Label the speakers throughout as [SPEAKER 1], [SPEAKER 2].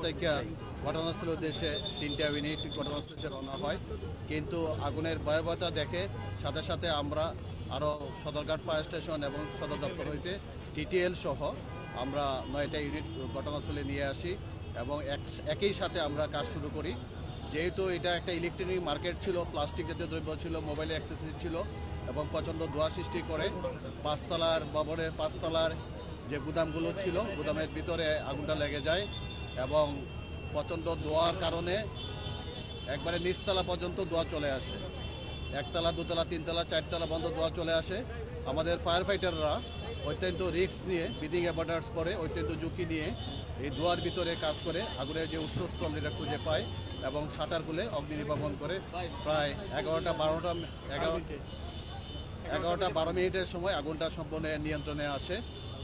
[SPEAKER 1] থেকে ঘটনাস্থলের উদ্দেশ্যে 3টা ইউনিট ঘটনাস্থলে রওনা হয়, কিন্তু আগুনের ভয়াবহতা দেখে সাথে সাথে আমরা আরও সদরঘাট ফায়ার স্টেশন এবং সদর দপ্তর হইতে টিটিএল সহ আমরা 9টা ইউনিট ঘটনাস্থলে নিয়ে আসি এবং একই সাথে আমরা কাজ শুরু করি। যেহেতু এটা একটা ইলেকট্রনিক মার্কেট ছিল, প্লাস্টিক জাতীয় দ্রব্য ছিল, মোবাইল অ্যাক্সেসরিজ ছিল এবং প্রচণ্ড ধোঁয়া সৃষ্টি করে ভবনের 5 তলার যে গুদামগুলো ছিল, গুদামের ভিতরে আগুনটা লেগে যায় এবং প্রচণ্ড ধোঁয়ার কারণে একবারে নিচতলা পর্যন্ত ধোঁয়া চলে আসে। 1তলা 2তলা 3তলা 4তলা বন্ধ ধোঁয়া চলে আসে। আমাদের ফায়ার ফাইটাররা অত্যন্ত রিস্ক নিয়ে, ব্রিদিং অ্যাপারেটাস পরে অত্যন্ত ঝুঁকি নিয়ে এই ধোঁয়ার ভিতরে কাজ করে আগুনের যে উৎসস্থল এটা খুঁজে পায় এবং শাটার খুলে অগ্নি নির্বাপন করে প্রায় 11টা 12 মিনিটের সময় আগুনটা সম্পূর্ণ নিয়ন্ত্রণে আসে।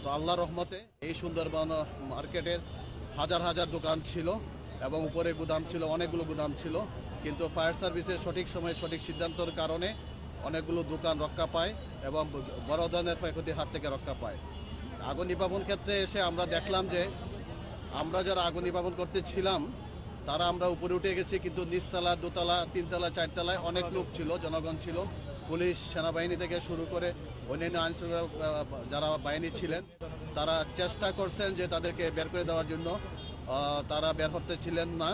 [SPEAKER 1] তো আল্লাহর রহমতে এই সুন্দরবন মার্কেটের হাজার হাজার দোকান ছিল এবং উপরে গুদাম ছিল, অনেকগুলো গুদাম ছিল, কিন্তু ফায়ার সার্ভিসের সঠিক সময়ে সঠিক সিদ্ধান্তের কারণে অনেকগুলো দোকান রক্ষা পায় এবং বড় ধরনের ক্ষয়ক্ষতির হাত থেকে রক্ষা পায়। আগুন নির্বাপন ক্ষেত্রে এসে আমরা দেখলাম যে আমরা যারা আগুন নির্বাপন করতেছিলাম তারা আমরা উপরে উঠে গেছি, কিন্তু নিচতলা 2তলা 3তলা 4তলায় অনেক লোক ছিল, জনগণ ছিল, পুলিশ সেনাবাহিনী থেকে শুরু করে অন্যান্য আইনশৃঙ্খলা যারা বাহিনী ছিলেন তারা চেষ্টা করছেন যে তাদেরকে বের করে দেওয়ার জন্য। তারা বের করতে ছিলেন না,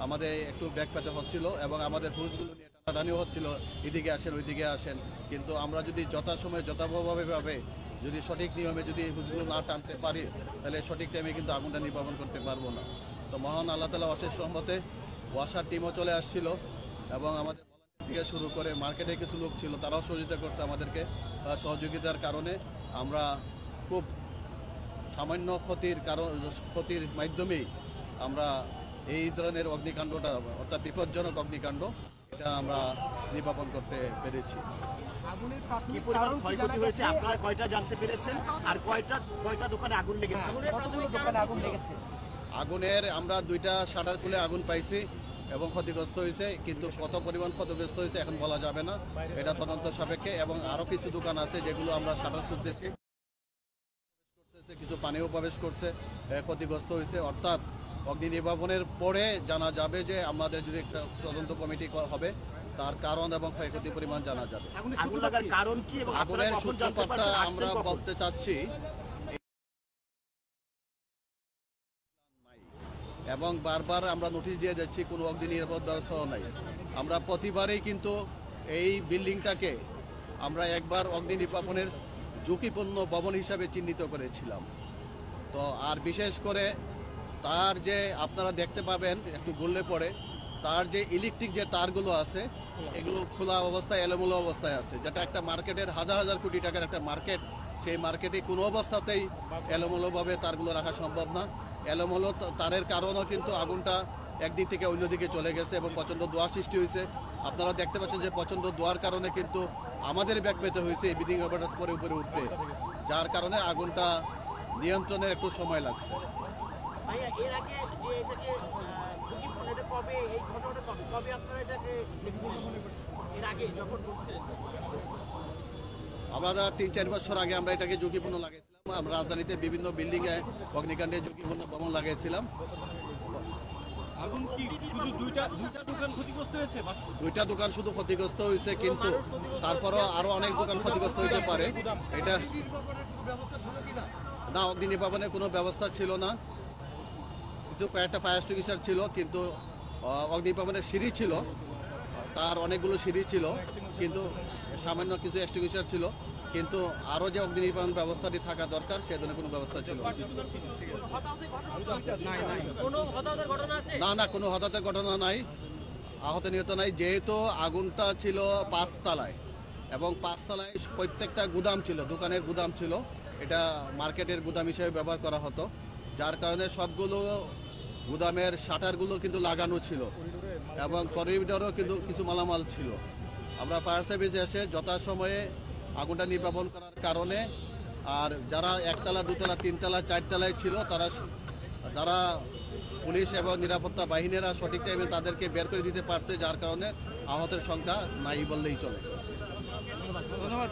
[SPEAKER 1] আমাদের একটু ব্যাগ পেতে হচ্ছিল এবং আমাদের হুজগুলো নিয়ে টানাটানিও হচ্ছিল, এদিকে আসেন ওইদিকে আসেন। কিন্তু আমরা যদি যথাসময়ে যথাভাবে যদি সঠিক নিয়মে যদি হুজগুলো না টানতে পারি তাহলে সঠিক টাইমে কিন্তু আগুনটা নির্বাপন করতে পারবো না। তো মহান আল্লাহ তাআলা অশেষ রহমতে ওয়াসার টিমও চলে আসছিল এবং আমাদের থেকে শুরু করে মার্কেটে কিছু লোক ছিল, তারাও সহযোগিতা করছে আমাদেরকে। সহযোগিতার কারণে আমরা খুব সামান্য ক্ষতির মাধ্যমেই আমরা এই ধরনের অগ্নিকাণ্ডটা, অর্থাৎ বিপজ্জনক অগ্নিকাণ্ড, এটা আমরা নির্বাপন করতে পেরেছি।
[SPEAKER 2] কি পরিমাণ ক্ষয়ক্ষতি হয়েছে আপনারা কয়টা জানতে পেরেছেন, আর কয়টা দোকানে আগুন লেগেছে?
[SPEAKER 1] আগুনের আমরা 2টা শাটার খুলে আগুন পাইছি এবং ক্ষতিগ্রস্ত হয়েছে, কিন্তু কত পরিমাণ ক্ষতিগ্রস্ত হয়েছে এখন বলা যাবে না, এটা তদন্ত সাপেক্ষে। এবং আরও কিছু দোকান আছে যেগুলো আমরা শাটার খুলতেছি, কিছু পানিও প্রবেশ করছে, ক্ষতিগ্রস্ত হয়েছে। অর্থাৎ অগ্নি নির্বাপনের পরে জানা যাবে যে আমাদের যদি একটা তদন্ত কমিটি হবে তার কারণ এবং ক্ষয়ক্ষতির পরিমাণ জানা যাবে।
[SPEAKER 2] আগুন লাগার কারণ কি এবং
[SPEAKER 1] আগুনের সূত্রপাতটা আমরা বলতে চাচ্ছি এবং বারবার আমরা নোটিশ দিয়ে যাচ্ছি, কোনো অগ্নি নিরাপদ ব্যবস্থাও নাই। আমরা প্রতিবারেই কিন্তু এই বিল্ডিংটাকে আমরা একবার অগ্নি নির্বাপনের ঝুঁকিপূর্ণ ভবন হিসাবে চিহ্নিত করেছিলাম। তো আর বিশেষ করে তার যে আপনারা দেখতে পাবেন একটু ঘুরলে পরে তার যে ইলেকট্রিক যে তারগুলো আছে এগুলো খোলা অবস্থায় এলোমেলো অবস্থায় আছে, যেটা একটা মার্কেটের হাজার হাজার কোটি টাকার একটা মার্কেট, সেই মার্কেটে কোনো অবস্থাতেই এলোমেলোভাবে তারগুলো রাখা সম্ভব না। এলোমেলো তারের কারণেও কিন্তু আগুনটা একদিক থেকে অন্যদিকে চলে গেছে এবং প্রচণ্ড ধোঁয়া সৃষ্টি হয়েছে। আপনারা দেখতে পাচ্ছেন যে প্রচণ্ড ধোঁয়ার কারণে কিন্তু আমাদের ব্যাগ পেতে হয়েছে এই ব্রিদিং অ্যাপারেটাস পরে উপরে উঠতে, যার কারণে আগুনটা নিয়ন্ত্রণের একটু সময় লাগছে। আমরা 3-4 বছর আগে আমরা এটাকে ঝুঁকিপূর্ণ লাগাইছিলাম। আমরা রাজধানীতে বিভিন্ন বিল্ডিংয়ে অগ্নিকাণ্ডে ঝুঁকিপূর্ণ ভবন লাগাইছিলাম। দুইটা দোকান শুধু ক্ষতিগ্রস্ত হয়েছে, কিন্তু তারপরও আরো অনেক দোকান ক্ষতিগ্রস্ত হতে পারে। এটা না, অগ্নি নির্বাপনের কোনো ব্যবস্থা ছিল না। কয়েকটা ফায়ার এক্সটিংগুইশার ছিল, কিন্তু অগ্নি নির্বাপনের সিঁড়ি ছিল, তার অনেকগুলো সিঁড়ি ছিল, কিন্তু সামান্য কিছু এক্সটিংগুইশার ছিল, কিন্তু আরো যে অগ্নি নির্বাপন ব্যবস্থাটি থাকা দরকার সে ধরনের কোনো ব্যবস্থা ছিল না। না, কোনো হতাহতের ঘটনা নাই, আহত নিহত নাই। যেহেতু আগুনটা ছিল 5 তলায় এবং 5 তলায় প্রত্যেকটা গুদাম ছিল, দোকানের গুদাম ছিল, এটা মার্কেটের গুদাম হিসেবে ব্যবহার করা হতো, যার কারণে সবগুলো গুদামের শাটারগুলো কিন্তু লাগানো ছিল এবং করিডোরও কিন্তু কিছু মালামাল ছিল। আমরা ফায়ার সার্ভিস এসে যথাসময়ে আগুনটা নির্বাপন করার কারণে আর যারা 1তলা 2তলা 3তলা 4তলায় ছিল তারা পুলিশ এবং নিরাপত্তা বাহিনীরা সঠিক টাইমে তাদেরকে বের করে দিতে পারছে, যার কারণে আহতের সংখ্যা নাই বললেই চলে।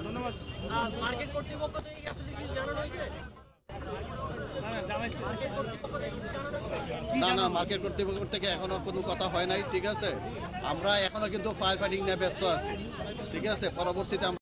[SPEAKER 3] ধন্যবাদ। মার্কেট কর্তৃপক্ষ থেকে
[SPEAKER 1] না না, মার্কেট কর্তৃপক্ষ থেকে এখনো কোনো কথা হয় নাই, ঠিক আছে। আমরা এখনো কিন্তু ফায়ার ফাইটিং নিয়ে ব্যস্ত আছি, ঠিক আছে। পরবর্তীতে